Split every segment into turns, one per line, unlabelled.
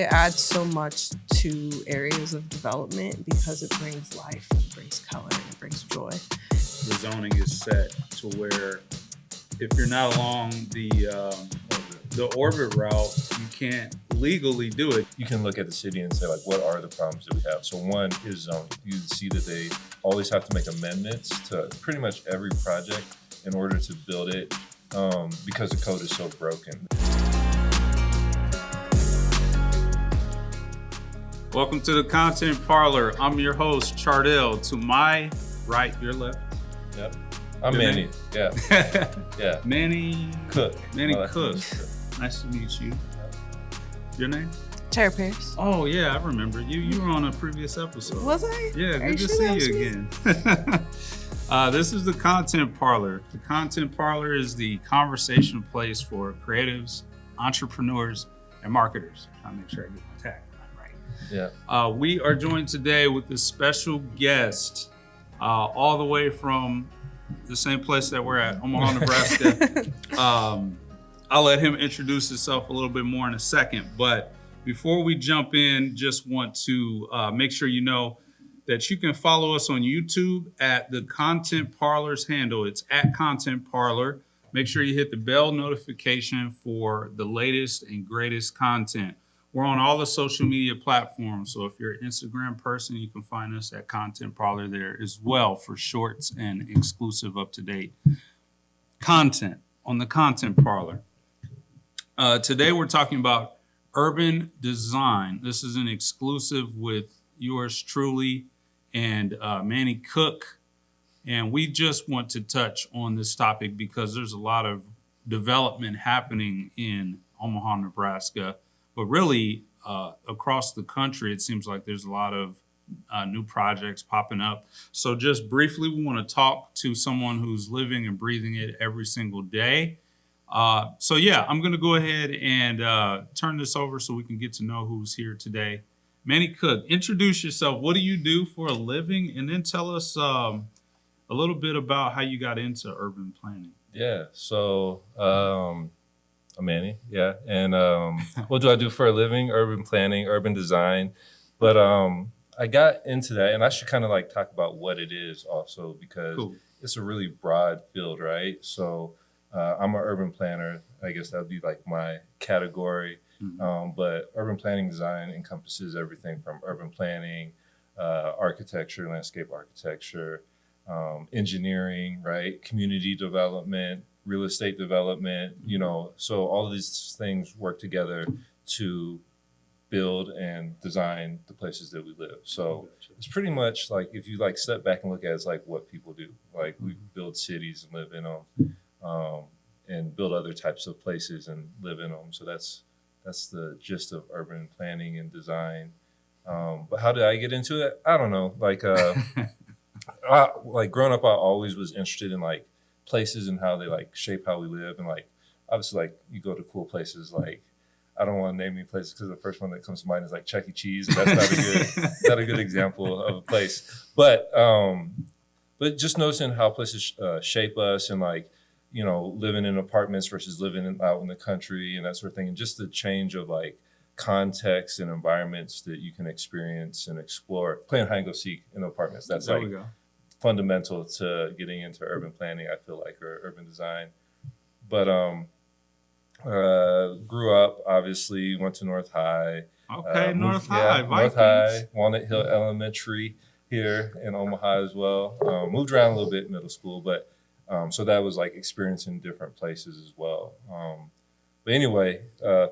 It adds so much to areas of development because it brings life, it brings color, it brings joy.
The zoning is set to where if you're not along the orbit route, you can't legally do it.
You can look at the city and say, like, what are the problems that we have? So one is zoning. You see that they always have to make amendments to pretty much every project in order to build it because the code is so broken.
Welcome to the Content Parlor. I'm your host, Chardell. To my right, your left.
Yep. I'm Manny. Yeah. Yeah.
Manne
Cook.
Manne Cook. Nice to meet you. Your name?
Tara Pierce.
Oh yeah, I remember you. You were on a previous episode.
Was I?
Yeah,
Are
good to
sure
see
that was
you
me?
again. This is the Content Parlor. The Content Parlor is the conversation place for creatives, entrepreneurs, and marketers. Trying to make sure I get my tag right.
Yeah.
We are joined today with a special guest, all the way from the same place that we're at, Omaha, Nebraska. I'll let him introduce himself a little bit more in a second. But before we jump in, just want to make sure you know that you can follow us on YouTube at the Content Parlor's handle. It's at Content Parlor. Make sure you hit the bell notification for the latest and greatest content. We're on all the social media platforms. So if you're an Instagram person, you can find us at Content Parlor there as well for shorts and exclusive up-to-date content on the Content Parlor. Today we're talking about urban design. This is an exclusive with yours truly and Manne Cook. And we just want to touch on this topic because there's a lot of development happening in Omaha, Nebraska. But really, across the country, it seems like there's a lot of new projects popping up. So just briefly, we want to talk to someone who's living and breathing it every single day. I'm going to go ahead and turn this over so we can get to know who's here today. Manne Cook, introduce yourself. What do you do for a living? And then tell us a little bit about how you got into urban planning.
Yeah. So, I'm Manny, yeah. And what do I do for a living? Urban planning, urban design. But I got into that, and I should kind of like talk about what it is also because It's a really broad field, right? So I'm an urban planner. I guess that would be like my category. Mm-hmm. But urban planning design encompasses everything from urban planning, architecture, landscape architecture, engineering, right? Community development, real estate development, so all of these things work together to build and design the places that we live. So it's pretty much like if you like step back and look at it, it's like what people do. Like we build cities and live in them, and build other types of places and live in them. So that's the gist of urban planning and design. But how did I get into it? I don't know. Like growing up, I always was interested in like places and how they like shape how we live, and like obviously like you go to cool places, like I don't want to name any places because the first one that comes to mind is like Chuck E. Cheese, and that's not a good example of a place, but just noticing how places shape us, and like living in apartments versus living out in the country and that sort of thing, and just the change of like context and environments that you can experience and explore. Playing hide and go seek in apartments, that's
there
like fundamental to getting into urban planning, I feel like, or urban design. But grew up, obviously, went to North High.
Okay, North High.
North High, Walnut Hill Elementary here in Omaha as well. Moved around a little bit in middle school, but so that was like experiencing different places as well. But anyway,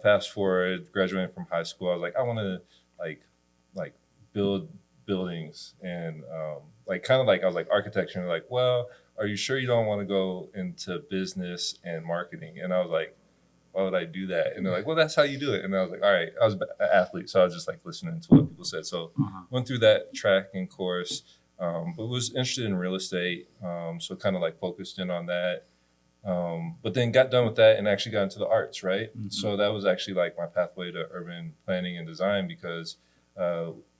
fast forward, graduating from high school, I was like, I want to like build buildings and I was like architecture, and like, well, are you sure you don't want to go into business and marketing? And I was like, why would I do that? And they're like, well, that's how you do it. And I was like, all right, I was an athlete, so I was just like listening to what people said. So went through that track and course, but was interested in real estate, so kind of like focused in on that. But then got done with that and actually got into the arts, right? Mm-hmm. So that was actually like my pathway to urban planning and design because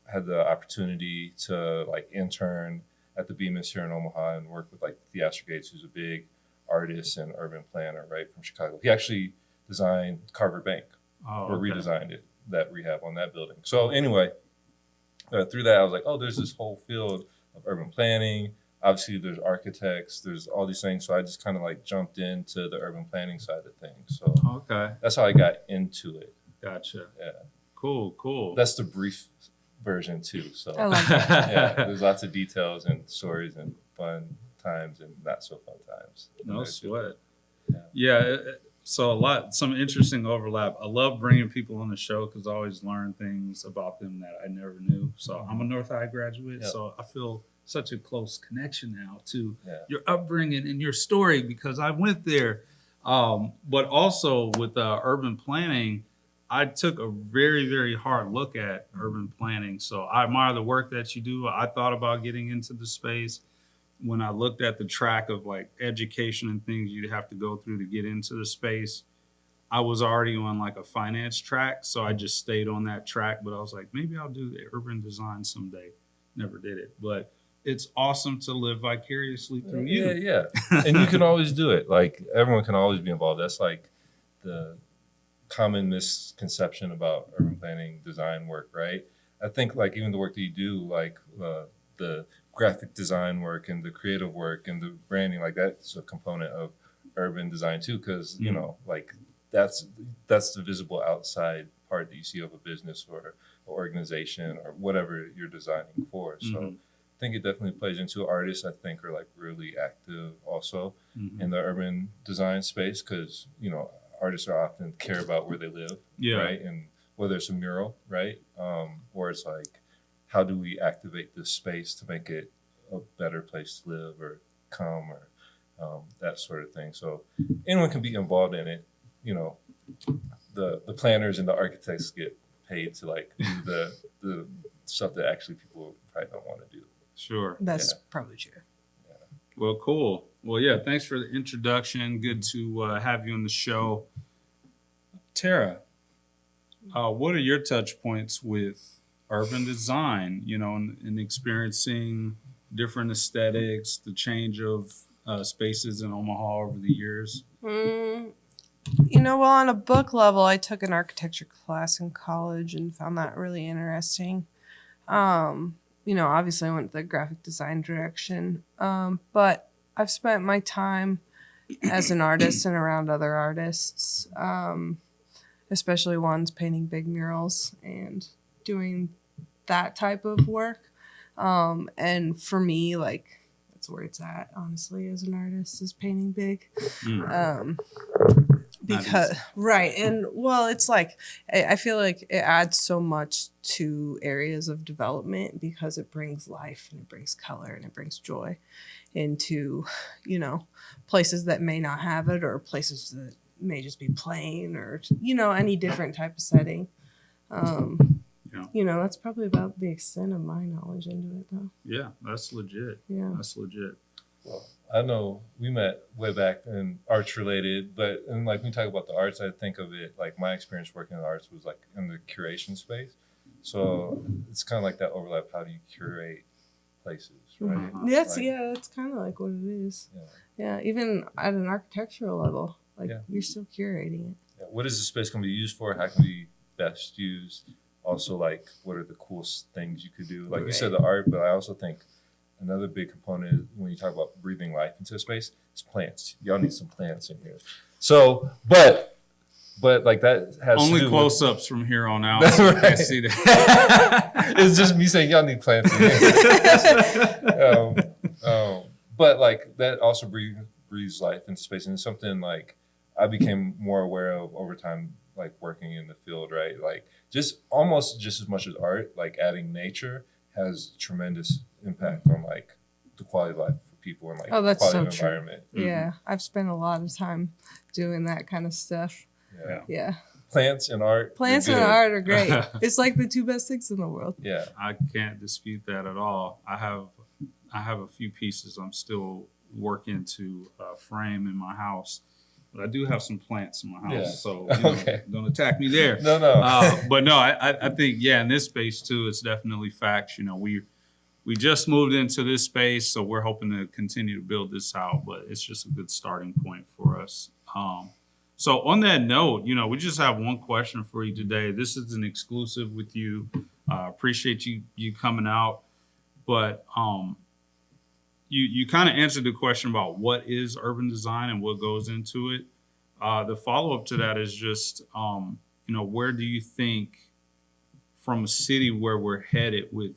had the opportunity to like intern at the Bemis here in Omaha and work with like Theaster Gates, who's a big artist and urban planner, right, from Chicago. He actually designed Carver Bank, or redesigned it. that rehab on that building. So anyway, through that, I was like, oh, there's this whole field of urban planning. Obviously, there's architects, there's all these things. So I just kind of like jumped into the urban planning side of things. So
Okay.
that's how I got into it.
Gotcha.
Yeah.
Cool.
That's the brief version too. So
I like that.
yeah, there's lots of details and stories and fun times and not so fun times.
No sweat.
Yeah.
So some interesting overlap. I love bringing people on the show because I always learn things about them that I never knew. So I'm a North High graduate,
Yep.
so I feel such a close connection now to
Yeah.
your upbringing and your story because I went there. But also with urban planning, I took a very, very hard look at urban planning. So I admire the work that you do. I thought about getting into the space. When I looked at the track of like education and things you'd have to go through to get into the space, I was already on like a finance track. So I just stayed on that track. But I was like, maybe I'll do the urban design someday. Never did it. But it's awesome to live vicariously through you.
Yeah. And you can always do it. Like everyone can always be involved. That's like the common misconception about urban planning design work, right? I think like even the work that you do, like the graphic design work and the creative work and the branding, like that's a component of urban design too, because you know, like that's the visible outside part that you see of a business or an organization or whatever you're designing for. So I think it definitely plays into artists. I think are like really active also in the urban design space because you know artists are often care about where they live, right? And whether it's a mural, right, or it's like how do we activate this space to make it a better place to live or come or that sort of thing. So anyone can be involved in it. You know, the planners and the architects get paid to like do the stuff that actually people probably don't want to do.
Sure.
That's probably true.
Well, cool. Well, yeah, thanks for the introduction. Good to have you on the show. Tara, what are your touch points with urban design, you know, and experiencing different aesthetics, the change of spaces in Omaha over the years?
You know, well, on a book level, I took an architecture class in college and found that really interesting. You know, obviously I went the graphic design direction, but I've spent my time as an artist and around other artists, especially ones painting big murals and doing that type of work. And for me, like, that's where it's at, honestly, as an artist, is painting big. Because right, and well, it's like I feel like it adds so much to areas of development because it brings life and it brings color and it brings joy into, you know, places that may not have it or places that may just be plain or, you know, any different type of setting. You know, that's probably about the extent of my knowledge into it, though.
Yeah, that's legit.
Yeah,
that's legit.
Well, I know we met way back in arts related, but and like when we talk about the arts, I think of it like my experience working in the arts was like in the curation space. So it's kind of like that overlap. How do you curate places, right?
That's
like,
that's kind of like what it is.
Yeah.
Yeah, even at an architectural level, like you're still curating it.
Yeah. What is the space going to be used for? How can we best use? Also, like, what are the coolest things you could do? Like you said, the art, but I also think another big component when you talk about breathing life into a space is plants. Y'all need some plants in here. So, but like that has
only
to do
close-ups from here on out.
That's right.
I see that.
It's just me saying y'all need plants in here. But like that also breathes life into space, and it's something like I became more aware of over time, like working in the field, right? Like just almost just as much as art, like adding nature has tremendous impact on like the quality of life for people and like
that's
quality
so
of
true.
environment.
Yeah, I've spent a lot of time doing that kind of stuff. Yeah.
Plants and art.
Plants and art are great. It's like the two best things in the world.
Yeah.
I can't dispute that at all. I have a few pieces I'm still working to frame in my house. But I do have some plants in my house, so you know, don't attack me there.
No.
But no, I think in this space too, it's definitely facts. You know, we just moved into this space, so we're hoping to continue to build this out. But it's just a good starting point for us. So on that note, we just have one question for you today. This is an exclusive with you. Appreciate you coming out, but you kind of answered the question about what is urban design and what goes into it. The follow up to that is just where do you think from a city where we're headed with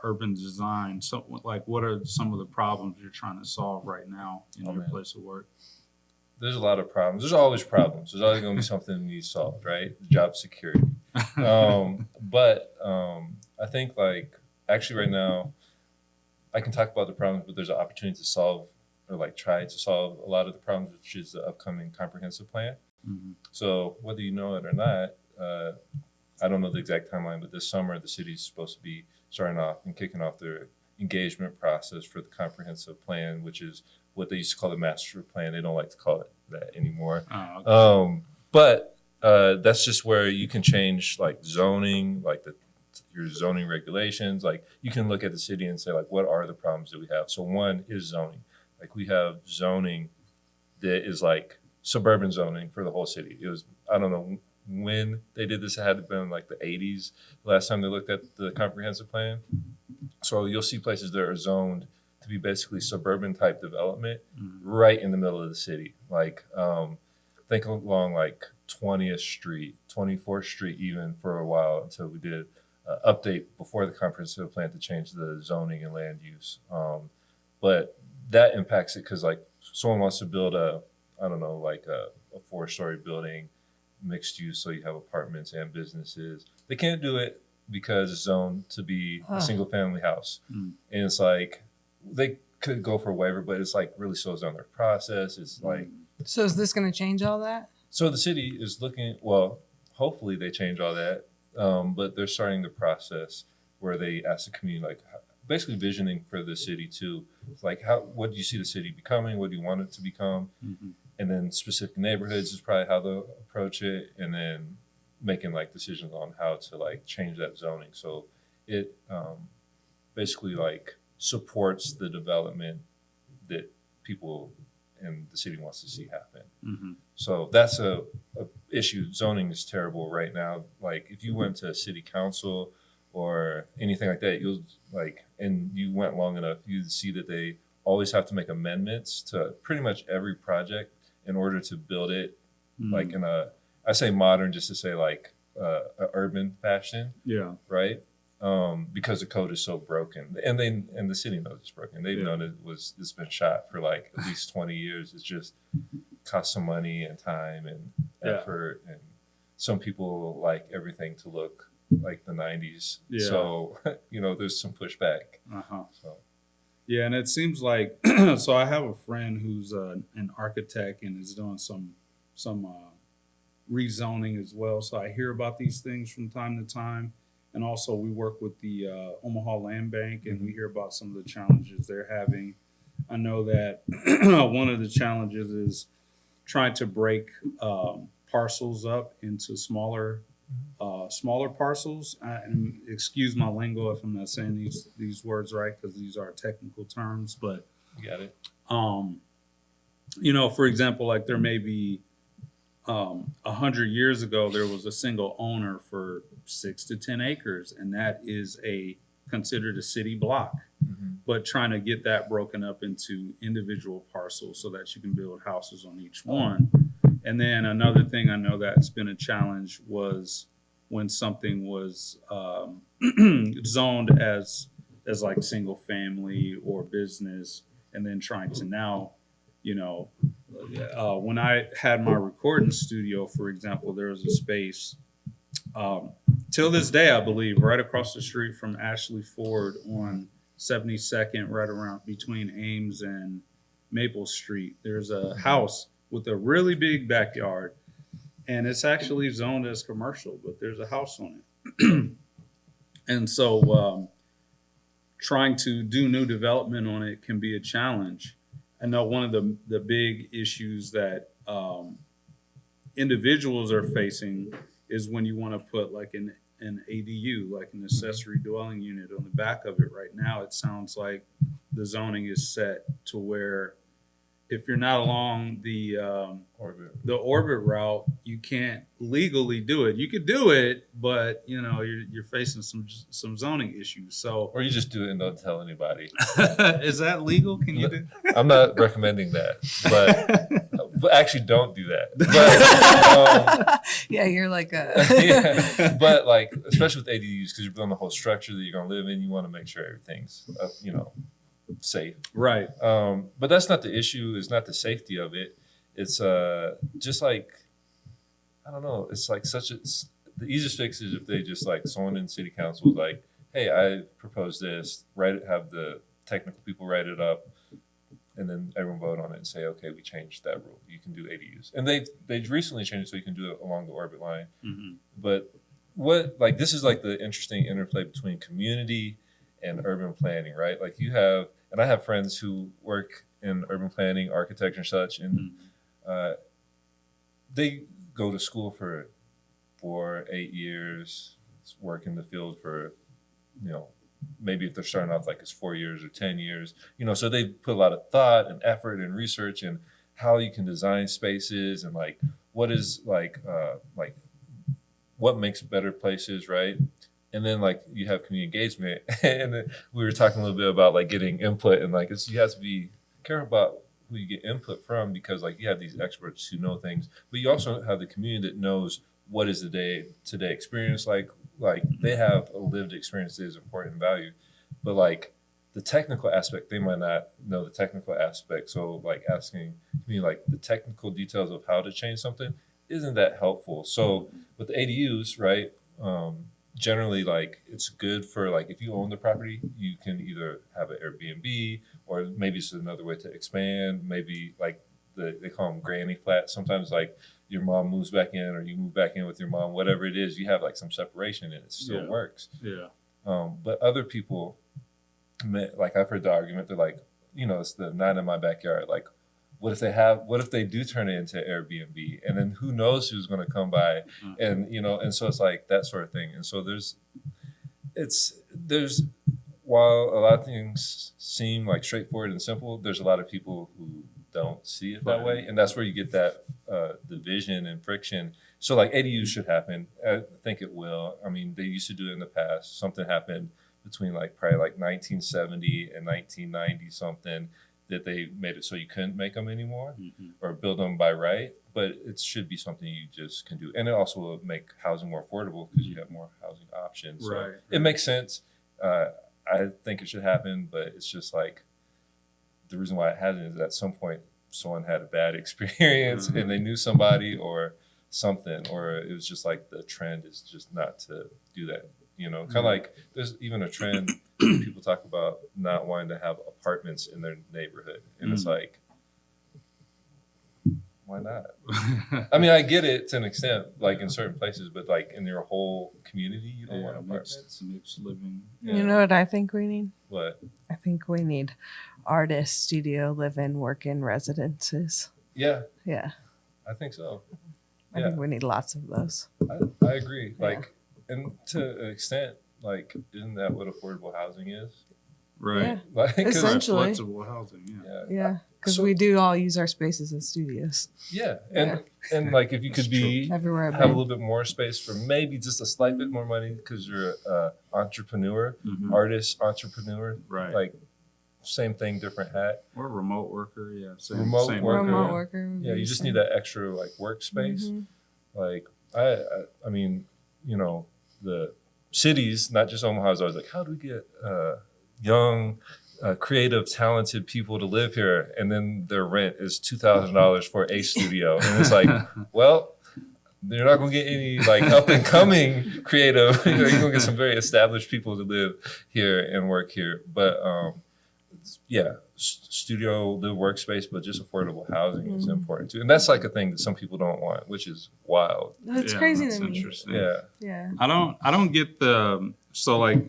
urban design? So like, what are some of the problems you're trying to solve right now in your place of work?
There's a lot of problems. There's always problems. There's always going to be something that needs solved, right? Job security. But I think like actually right now, I can talk about the problems, but there's an opportunity to solve or like try to solve a lot of the problems, which is the upcoming comprehensive plan. Mm-hmm. So whether you know it or not, I don't know the exact timeline, but this summer the city's supposed to be starting off and kicking off their engagement process for the comprehensive plan, which is what they used to call the master plan. They don't like to call it that anymore. Oh, okay. But that's just where you can change like zoning, like your zoning regulations. Like you can look at the city and say like, what are the problems that we have? So one is zoning. Like we have zoning that is like suburban zoning for the whole city. It was, I don't know when they did this. It had to been like the 80s, last time they looked at the comprehensive plan. So you'll see places that are zoned to be basically suburban type development right in the middle of the city. Like think along like 20th Street, 24th Street even for a while until we did an update before the comprehensive plan to change the zoning and land use. But that impacts it because like someone wants to build like a 4-story building, mixed use, so you have apartments and businesses. They can't do it because it's zoned to be a single family house. And it's like, they could go for a waiver, but it's like really slows down their process. It's like.
So is this going to change all that?
So the city is looking, well, hopefully they change all that. But they're starting the process where they ask the community, like basically visioning for the city too. Like what do you see the city becoming? What do you want it to become? Mm-hmm. And then specific neighborhoods is probably how they'll approach it. And then making like decisions on how to like change that zoning. So it basically like supports the development that people in the city wants to see happen. Mm-hmm. So that's a issue. Zoning is terrible right now. Like if you went to city council or anything like that, you'll like, and you went long enough, you'd see that they always have to make amendments to pretty much every project in order to build it like in I say modern just to say like a urban fashion. Yeah. Right. Because the code is so broken, and the city knows it's broken. They've known it's been shot for like at least 20 years. It's just cost some money and time and effort, and some people like everything to look like the 90s. Yeah. So there's some pushback. So.
Yeah, and it seems like so. I have a friend who's an architect and is doing some rezoning as well. So I hear about these things from time to time. And also we work with the Omaha Land Bank, and we hear about some of the challenges they're having. I know that one of the challenges is trying to break parcels up into smaller parcels. And excuse my lingo if I'm not saying these words right, because these are technical terms. But
you got it.
For example, like there may be 100 years ago, there was a single owner for 6 to 10 acres, and that is considered a city block. Mm-hmm. But trying to get that broken up into individual parcels so that you can build houses on each one. And then another thing I know that's been a challenge was when something was zoned as like single family or business, and then trying to now, when I had my recording studio, for example, there was a space till this day, I believe, right across the street from Ashley Ford on 72nd, right around between Ames and Maple Street. There's a house with a really big backyard, and it's actually zoned as commercial, but there's a house on it. And so trying to do new development on it can be a challenge. I know one of the big issues that individuals are facing is when you want to put like an ADU, like an accessory dwelling unit on the back of it. Right now, it sounds like the zoning is set to where if you're not along the orbit route, you can't legally do it. You could do it, but you're facing some zoning issues. So,
Or you just do it and don't tell anybody.
is that legal? Can you do?
I'm not recommending that, but actually don't do that. But,
Yeah, you're like a.
yeah, but like especially with ADUs, because you're building the whole structure that you're gonna live in, you want to make sure everything's safe.
Right.
But that's not the issue. It's not the safety of it. It's just like I don't know. It's like the easiest fix is if they just like someone in city council was like, hey, I propose this. Have the technical people write it up, and then everyone vote on it and say, okay, we changed that rule. You can do ADUs, and they've recently changed it so you can do it along the orbit line.
Mm-hmm.
But this is like the interesting interplay between community and urban planning, right? Like and I have friends who work in urban planning, architecture, and such, and they go to school for 4-8 years, work in the field for, maybe if they're starting off like it's 4 years or 10 years, so they put a lot of thought and effort and research in how you can design spaces and like what is like what makes better places, right? And then like you have community engagement, and then we were talking a little bit about like getting input, and like you have to be careful about who you get input from, because like you have these experts who know things, but you also have the community that knows what is the day-to-day experience like they have a lived experience that is important and value, but like the technical aspect, they might not know the technical aspect. So like asking me like the technical details of how to change something isn't that helpful. So with the ADUs, right? Generally, like it's good for like if you own the property, you can either have an Airbnb, or maybe it's another way to expand. Maybe like they call them granny flats. Sometimes like your mom moves back in, or you move back in with your mom. Whatever it is, you have like some separation, and it still works.
Yeah.
But other people, like I've heard the argument, they're like, it's the not in my backyard. Like, what if they do turn it into Airbnb, and then who knows who's going to come by, and and so it's like that sort of thing. And so there's while a lot of things seem like straightforward and simple, there's a lot of people who don't see it that way, and that's where you get that division and friction. So like ADUs should happen. I think it will. I mean, they used to do it in the past. Something happened between like probably like 1970 and 1990 something, that they made it so you couldn't make them anymore or build them by right, but it should be something you just can do. And it also will make housing more affordable because you have more housing options. So
right.
It makes sense. I think it should happen, but it's just like the reason why it hasn't is at some point someone had a bad experience and they knew somebody or something, or it was just like the trend is just not to do that. Kind of like there's even a trend people talk about not wanting to have apartments in their neighborhood, and it's like, why not? I mean, I get it to an extent, like in certain places, but like in your whole community, you don't want apartments.
Mixed living.
Yeah. You know what I think we need?
What?
I think we need artist, studio, live-in, work-in residences.
Yeah.
Yeah.
I think so.
I think we need lots of those.
I agree. Yeah. Like, and to an extent, like, isn't that what affordable housing is?
Right.
Yeah.
Like,
essentially. Flexible housing,
yeah. Because we do all use our spaces as studios.
Yeah. And like, if you could
everywhere
have a little bit more space for maybe just a slight bit more money because you're an entrepreneur, artist, entrepreneur.
Right.
Like, same thing, different hat.
Or remote worker, yeah.
Remote
worker.
Yeah, you just need that extra like workspace. Like, I mean, the cities, not just Omaha, is always like, how do we get young, creative, talented people to live here? And then their rent is $2,000 for a studio. And it's like, well, you're not going to get any like up and coming creative. You're going to get some very established people to live here and work here. But studio, live workspace, but just affordable housing is important too. And that's like a thing that some people don't want, which is wild.
That's crazy to me.
Interesting.
Yeah.
I don't get so like,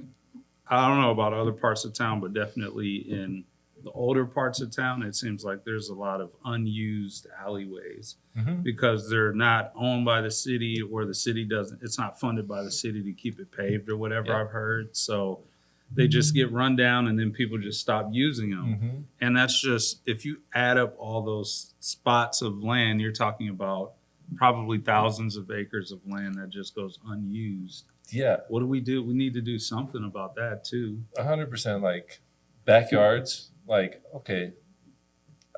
I don't know about other parts of town, but definitely in the older parts of town, it seems like there's a lot of unused alleyways because they're not owned by the city, or the city it's not funded by the city to keep it paved or whatever. I've heard. So they just get run down and then people just stop using them.
Mm-hmm.
And that's just, if you add up all those spots of land, you're talking about probably thousands of acres of land that just goes unused.
Yeah,
What do? We need to do something about that too.
100%. Like backyards, like, okay.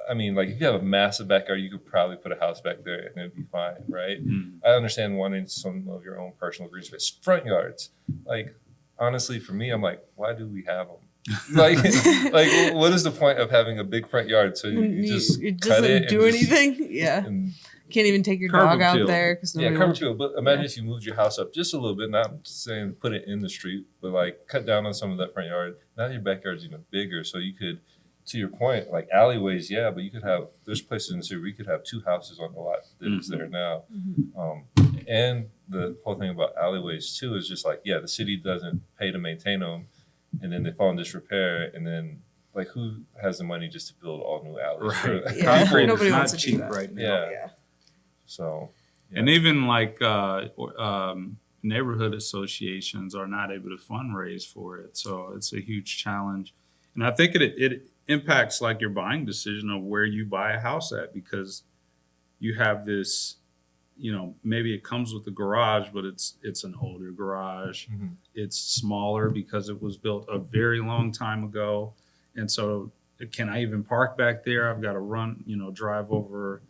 I mean, like if you have a massive backyard, you could probably put a house back there and it'd be fine, right? I understand wanting some of your own personal green space. Front yards, like honestly, for me, I'm like, why do we have them? like what is the point of having a big front yard? So you just
it
cut
doesn't
it
do
and just-
anything. Yeah,
and
can't even take your
Curb
dog out
appeal.
there because
yeah, curb appeal. But imagine if you moved your house up just a little bit, not saying put it in the street, but like cut down on some of that front yard. Now your backyard's even bigger, so you could, to your point, like alleyways, yeah, but you could have, there's places in the city where you could have 2 houses on the lot that is there now. And the whole thing about alleyways too is just like, yeah, the city doesn't pay to maintain them, and then they fall in disrepair, and then like who has the money just to build all new alleys?
Right.
Yeah.
Concrete
Nobody
is
wants
not
to do
cheap
that.
right now.
Yeah. So, yeah.
And even like neighborhood associations are not able to fundraise for it. So it's a huge challenge. And I think it impacts like your buying decision of where you buy a house at, because you have this, maybe it comes with a garage, but it's an older garage.
Mhm.
It's smaller because it was built a very long time ago. And so can I even park back there? I've got to run, drive over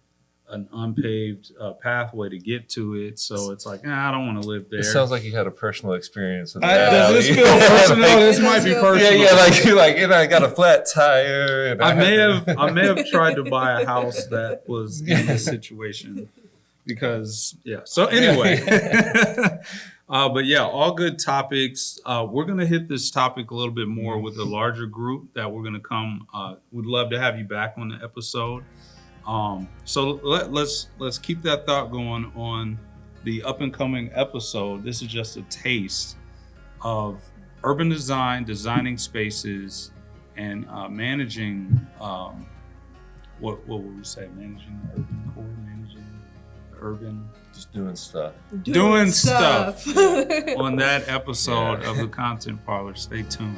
an unpaved pathway to get to it. So it's like, I don't want to live there.
It sounds like you had a personal experience with
Does
that
this
alley.
feel personal?
Like,
This might be
Yeah,
personal.
yeah, like you're like, and I got a flat tire. And
I may have tried to buy a house that was in this situation because So anyway, but yeah, all good topics. We're gonna hit this topic a little bit more with a larger group that we're gonna come. We'd love to have you back on the episode. So let's keep that thought going on the up and coming episode. This is just a taste of urban design, designing spaces, and managing what would we say? Managing the urban core, managing the urban,
just doing stuff.
doing stuff on that episode of the Content Parlor. Stay tuned.